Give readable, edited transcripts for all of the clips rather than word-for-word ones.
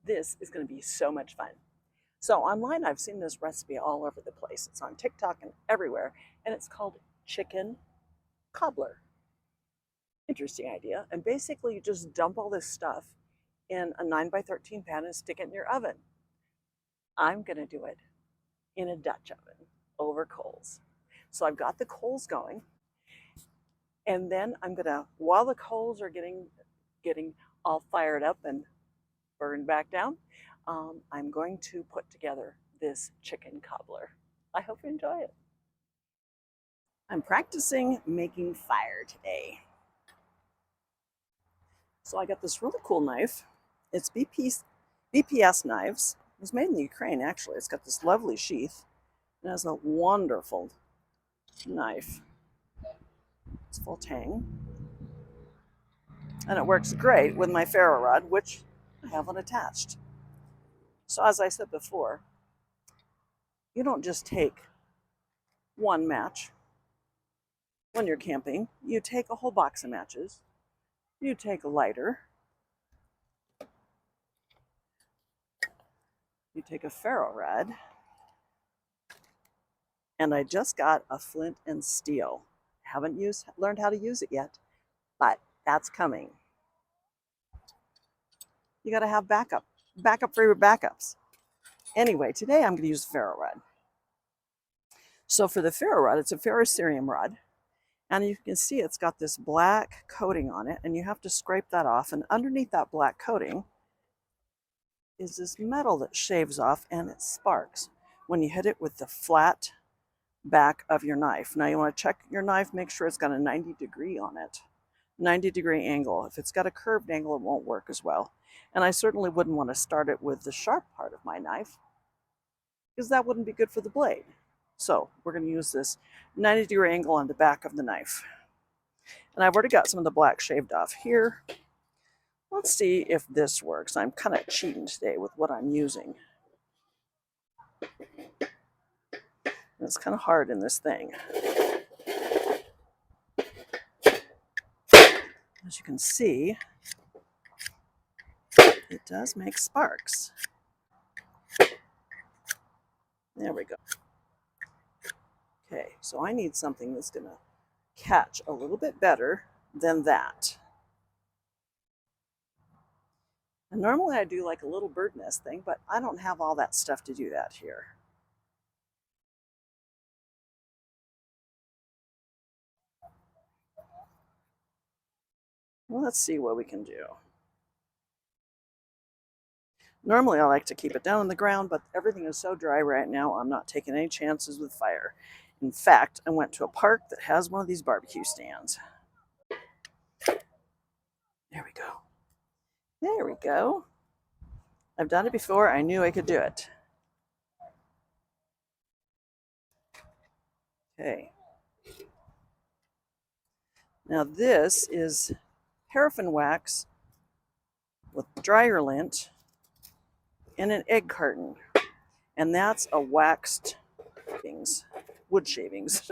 This is going to be so much fun. So online, I've seen this recipe all over the place. It's on TikTok and everywhere, and it's called chicken cobbler. Interesting idea. And basically, you just dump all this stuff in a 9 by 13 pan and stick it in your oven. I'm going to do it in a Dutch oven over coals. So I've got the coals going, and then I'm going to, while the coals are getting all fired up and burned back down, I'm going to put together this chicken cobbler. I hope you enjoy it. I'm practicing making fire today. So I got this really cool knife. It's BPS knives. It was made in the Ukraine, actually. It's got this lovely sheath. It has a wonderful knife. It's full tang. And it works great with my ferro rod, which I haven't attached. So as I said before, you don't just take one match when you're camping. You take a whole box of matches. You take a lighter. You take a ferro rod. And I just got a flint and steel. Haven't learned how to use it yet, but that's coming. You got to have backup for your backups. Anyway, today I'm going to use a ferro rod. So for the ferro rod, it's a ferrocerium rod. And you can see it's got this black coating on it, and you have to scrape that off. And underneath that black coating is this metal that shaves off, and it sparks when you hit it with the flat back of your knife. Now you want to check your knife, make sure it's got a 90-degree on it. 90-degree angle. If it's got a curved angle, it won't work as well. And I certainly wouldn't want to start it with the sharp part of my knife, because that wouldn't be good for the blade. So we're going to use this 90-degree angle on the back of the knife. And I've already got some of the black shaved off here. Let's see if this works. I'm kind of cheating today with what I'm using. It's kind of hard in this thing. As you can see, it does make sparks. There we go. Okay, so I need something that's going to catch a little bit better than that. And normally I do like a little bird nest thing, but I don't have all that stuff to do that here. Well, let's see what we can do. Normally I like to keep it down on the ground, but everything is so dry right now, I'm not taking any chances with fire. In fact, I went to a park that has one of these barbecue stands. There we go. There we go. I've done it before. I knew I could do it. Okay. Now this is paraffin wax with dryer lint in an egg carton. And that's a waxed wood shavings.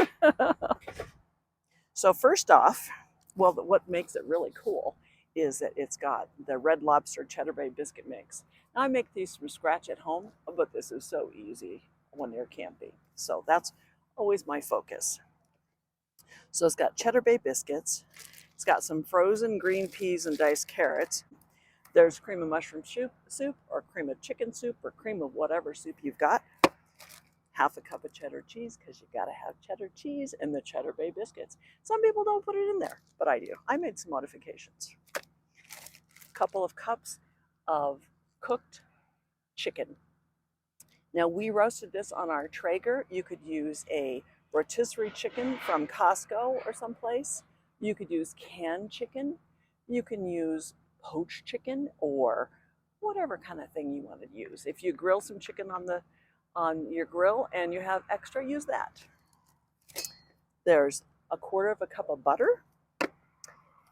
So first off, well, what makes it really cool is that it's got the Red Lobster Cheddar Bay biscuit mix. Now I make these from scratch at home, but this is so easy when you're camping. So that's always my focus. So it's got Cheddar Bay biscuits. It's got some frozen green peas and diced carrots. There's cream of mushroom soup or cream of chicken soup or cream of whatever soup you've got. Half a cup of cheddar cheese, because you've got to have cheddar cheese, and the Cheddar Bay biscuits. Some people don't put it in there, but I do. I made some modifications. A couple of cups of cooked chicken. Now we roasted this on our Traeger. You could use a rotisserie chicken from Costco or someplace. You could use canned chicken. You can use poached chicken or whatever kind of thing you want to use. If you grill some chicken on your grill and you have extra, use that. There's a quarter of a cup of butter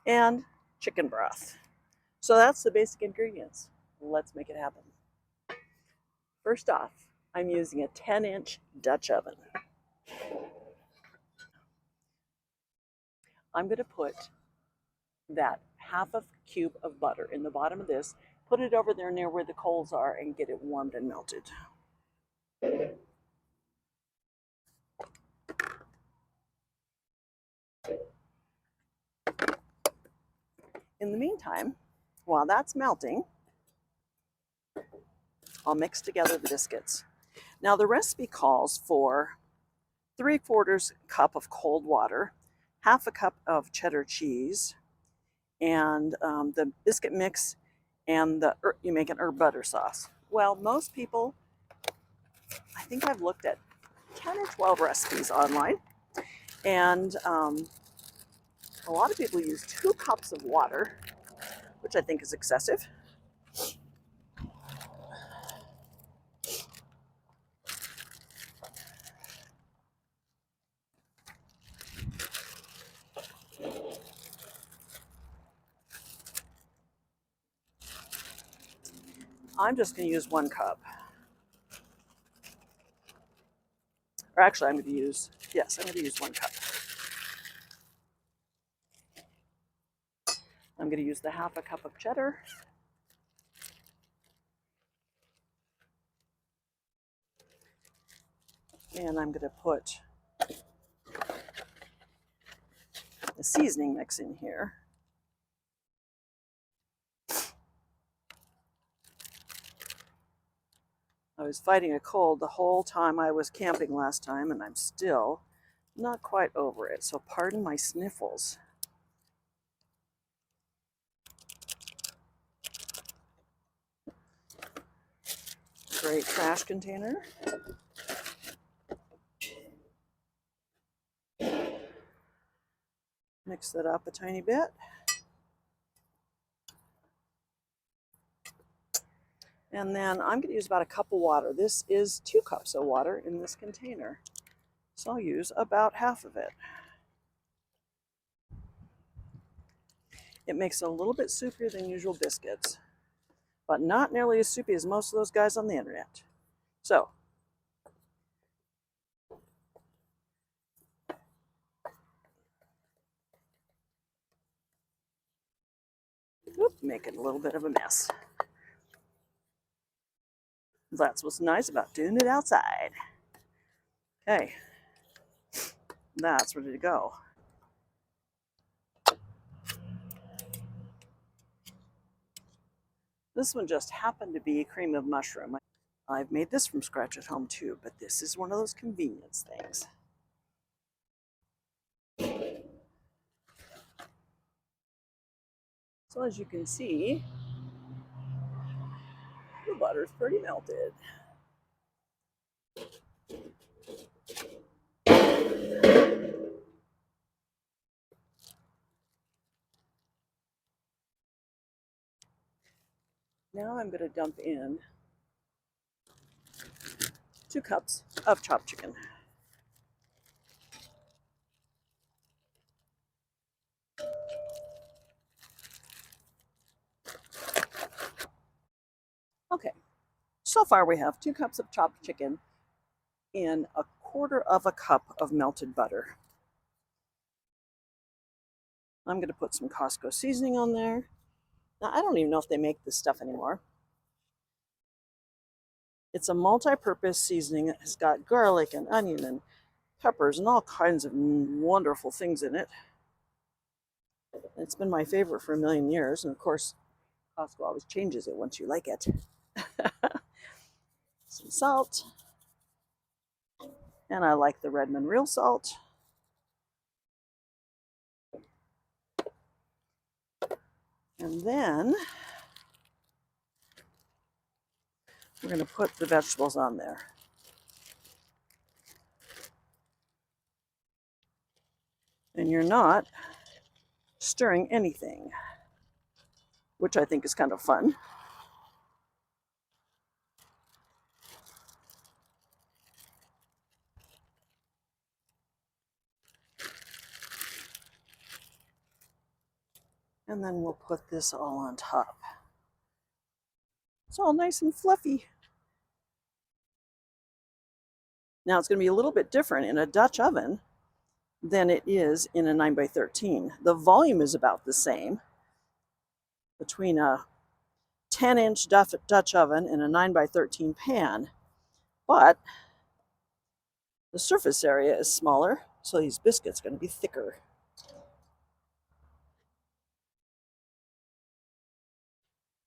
and chicken broth. So that's the basic ingredients. Let's make it happen. First off, I'm using a 10-inch Dutch oven. I'm going to put that half a cube of butter in the bottom of this, put it over there near where the coals are and get it warmed and melted. In the meantime, while that's melting, I'll mix together the biscuits. Now the recipe calls for 3/4 cup of cold water, half a cup of cheddar cheese, and the biscuit mix, and you make an herb butter sauce. Well, most people, I think I've looked at 10 or 12 recipes online, and a lot of people use 2 cups of water, which I think is excessive. I'm just going to use 1 cup. Or actually, I'm going to use 1 cup. I'm going to use the half a cup of cheddar. And I'm going to put the seasoning mix in here. I was fighting a cold the whole time I was camping last time, and I'm still not quite over it, so pardon my sniffles. Great trash container. Mix that up a tiny bit. And then I'm going to use about a cup of water. This is 2 cups of water in this container. So I'll use about half of it. It makes it a little bit soupier than usual biscuits, but not nearly as soupy as most of those guys on the internet. So, making a little bit of a mess. That's what's nice about doing it outside. Okay, that's ready to go. This one just happened to be cream of mushroom. I've made this from scratch at home too, but this is one of those convenience things. So as you can see, the butter's pretty melted. Now I'm going to dump in 2 cups of chopped chicken. Okay, so far we have 2 cups of chopped chicken in 1/4 cup of melted butter. I'm going to put some Costco seasoning on there. Now, I don't even know if they make this stuff anymore. It's a multi-purpose seasoning. It has got garlic and onion and peppers and all kinds of wonderful things in it. It's been my favorite for a million years, and of course, Costco always changes it once you like it. Some salt. And I like the Redmond real salt. And then we're going to put the vegetables on there. And you're not stirring anything, which I think is kind of fun. And then we'll put this all on top. It's all nice and fluffy. Now it's going to be a little bit different in a Dutch oven than it is in a 9x13. The volume is about the same between a 10-inch Dutch oven in a 9x13 pan, but the surface area is smaller, so these biscuits are going to be thicker.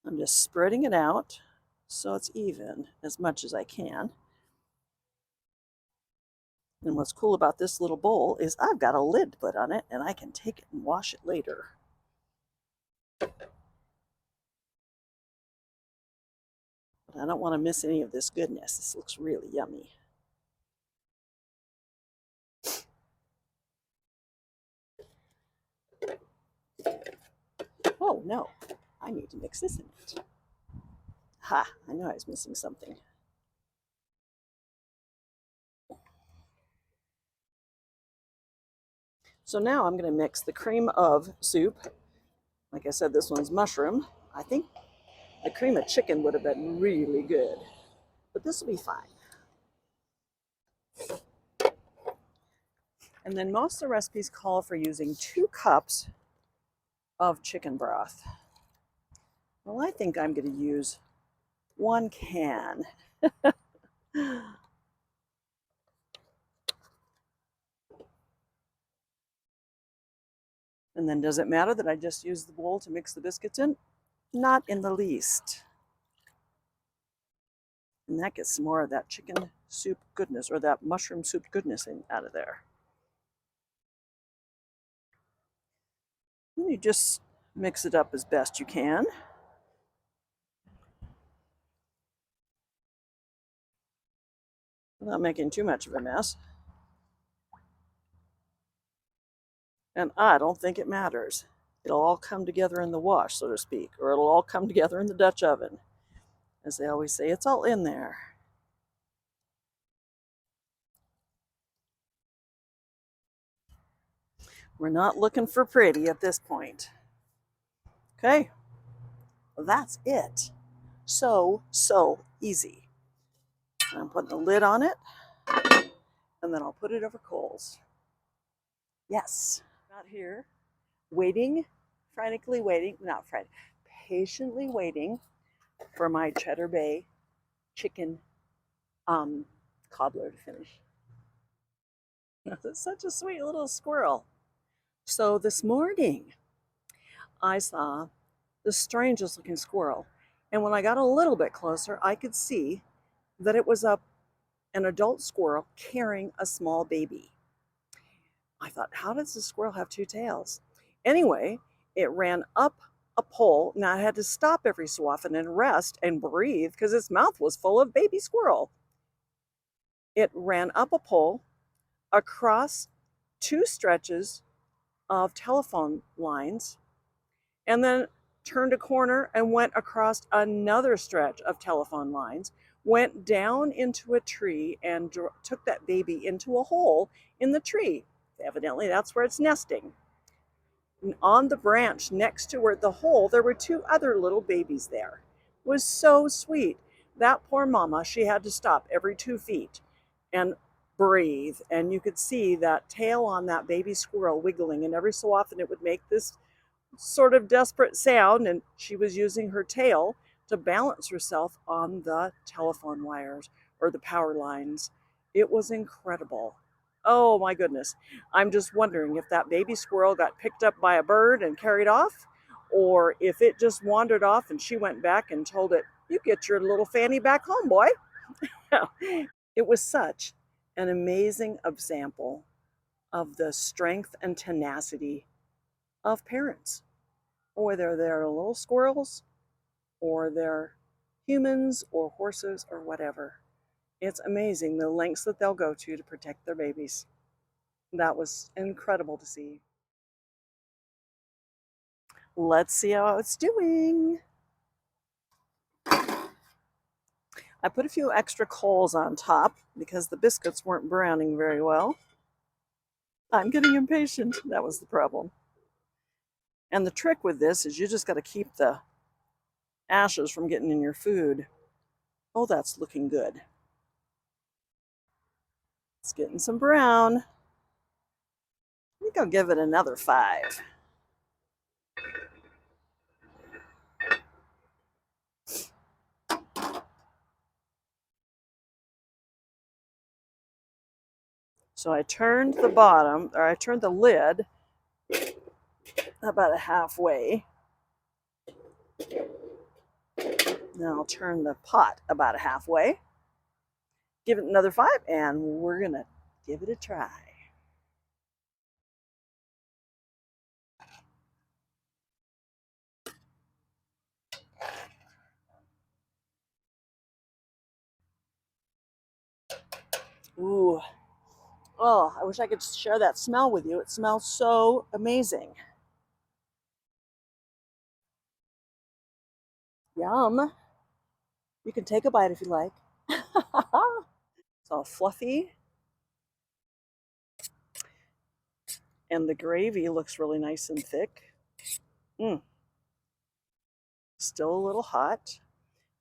I'm just spreading it out so it's even as much as I can. And what's cool about this little bowl is I've got a lid to put on it, and I can take it and wash it later. But I don't want to miss any of this goodness. This looks really yummy. Oh no, I need to mix this in it. Ha, I knew I was missing something. So now I'm going to mix the cream of soup. Like I said, this one's mushroom. I think the cream of chicken would have been really good, but this will be fine. And then most of the recipes call for using 2 cups of chicken broth. Well, I think I'm going to use 1 can. And then does it matter that I just use the bowl to mix the biscuits in? Not in the least. And that gets some more of that chicken soup goodness, or that mushroom soup goodness out of there. And you just mix it up as best you can. Without making too much of a mess. And I don't think it matters. It'll all come together in the wash, so to speak, or it'll all come together in the Dutch oven. As they always say, it's all in there. We're not looking for pretty at this point. Okay, well, that's it. So easy. I'm putting the lid on it, and then I'll put it over coals. Yes, not here, waiting, frantically waiting, not frantic, patiently waiting for my Cheddar Bay Chicken Cobbler to finish. That's such a sweet little squirrel. So this morning, I saw the strangest looking squirrel. And when I got a little bit closer, I could see that it was an adult squirrel carrying a small baby. I thought, how does the squirrel have 2 tails? Anyway, it ran up a pole. Now I had to stop every so often and rest and breathe because its mouth was full of baby squirrel. It ran up a pole across 2 stretches of telephone lines, and then turned a corner and went across another stretch of telephone lines, went down into a tree and took that baby into a hole in the tree. Evidently, that's where it's nesting. And on the branch next to where the hole, there were 2 other little babies there. It was so sweet. That poor mama, she had to stop every 2 feet and breathe. And you could see that tail on that baby squirrel wiggling. And every so often it would make this sort of desperate sound. And she was using her tail to balance herself on the telephone wires or the power lines. It was incredible. Oh my goodness. I'm just wondering if that baby squirrel got picked up by a bird and carried off, or if it just wandered off and she went back and told it, you get your little Fanny back home, boy. It was such an amazing example of the strength and tenacity of parents, whether they're little squirrels or they're humans or horses or whatever. It's amazing the lengths that they'll go to protect their babies. That was incredible to see. Let's see how it's doing. I put a few extra coals on top because the biscuits weren't browning very well. I'm getting impatient. That was the problem. And the trick with this is you just got to keep the ashes from getting in your food. Oh, that's looking good. It's getting some brown. I think I'll give it another 5. So I turned the bottom, or I turned the lid about halfway. Now I'll turn the pot about halfway. Give it another 5, and we're gonna give it a try. Ooh. Oh, I wish I could share that smell with you. It smells so amazing. Yum. You can take a bite if you like. It's all fluffy. And the gravy looks really nice and thick. Still a little hot.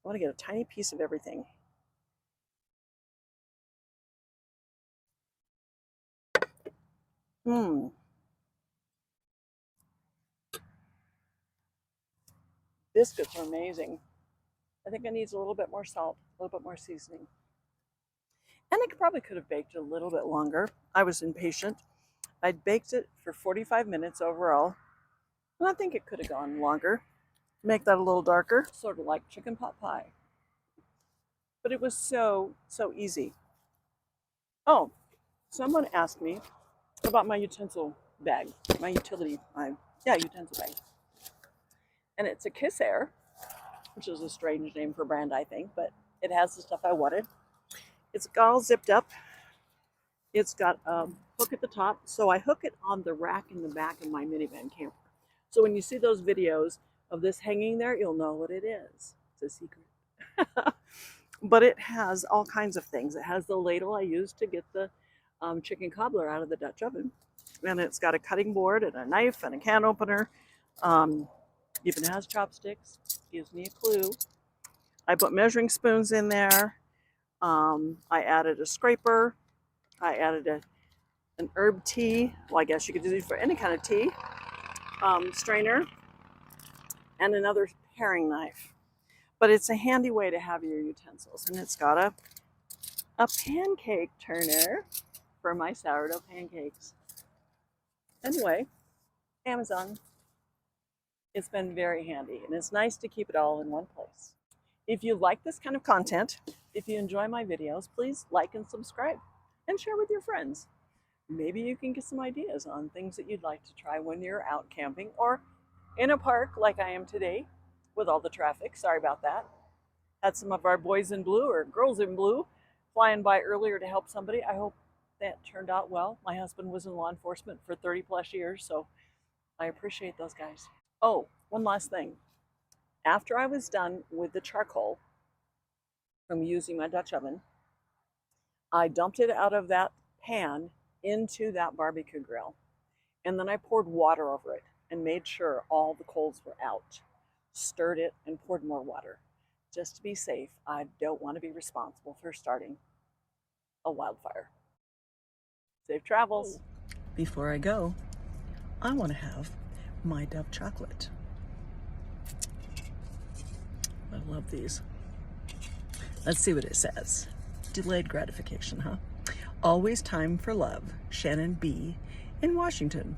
I want to get a tiny piece of everything. Biscuits are amazing. I think it needs a little bit more salt, a little bit more seasoning. And I probably could have baked it a little bit longer. I was impatient. I'd baked it for 45 minutes overall. And I think it could have gone longer. Make that a little darker, sort of like chicken pot pie. But it was so easy. Oh, someone asked me about my utensil bag, my utility utensil bag. And it's a Kiss Air, which is a strange name for a brand, I think, but it has the stuff I wanted. It's got all zipped up. It's got a hook at the top, so I hook it on the rack in the back of my minivan camper. So when you see those videos of this hanging there, you'll know what it is. It's a secret. But it has all kinds of things. It has the ladle I used to get the chicken cobbler out of the Dutch oven. And it's got a cutting board and a knife and a can opener. Even has chopsticks. Gives me a clue. I put measuring spoons in there. I added a scraper. I added an herb tea. Well, I guess you could use it for any kind of tea. Strainer. And another paring knife. But it's a handy way to have your utensils. And it's got a pancake turner for my sourdough pancakes. Anyway, Amazon. It's been very handy, and it's nice to keep it all in one place. If you like this kind of content, if you enjoy my videos, please like and subscribe and share with your friends. Maybe you can get some ideas on things that you'd like to try when you're out camping or in a park like I am today with all the traffic. Sorry about that. Had some of our boys in blue or girls in blue flying by earlier to help somebody. I hope that turned out well. My husband was in law enforcement for 30 plus years, so I appreciate those guys. Oh, one last thing. After I was done with the charcoal from using my Dutch oven, I dumped it out of that pan into that barbecue grill. And then I poured water over it and made sure all the coals were out. Stirred it and poured more water. Just to be safe, I don't want to be responsible for starting a wildfire. Safe travels. Before I go, I want to have my Dove chocolate. I love these. Let's see what it says. Delayed gratification, huh? Always time for love. Shannon B. in Washington.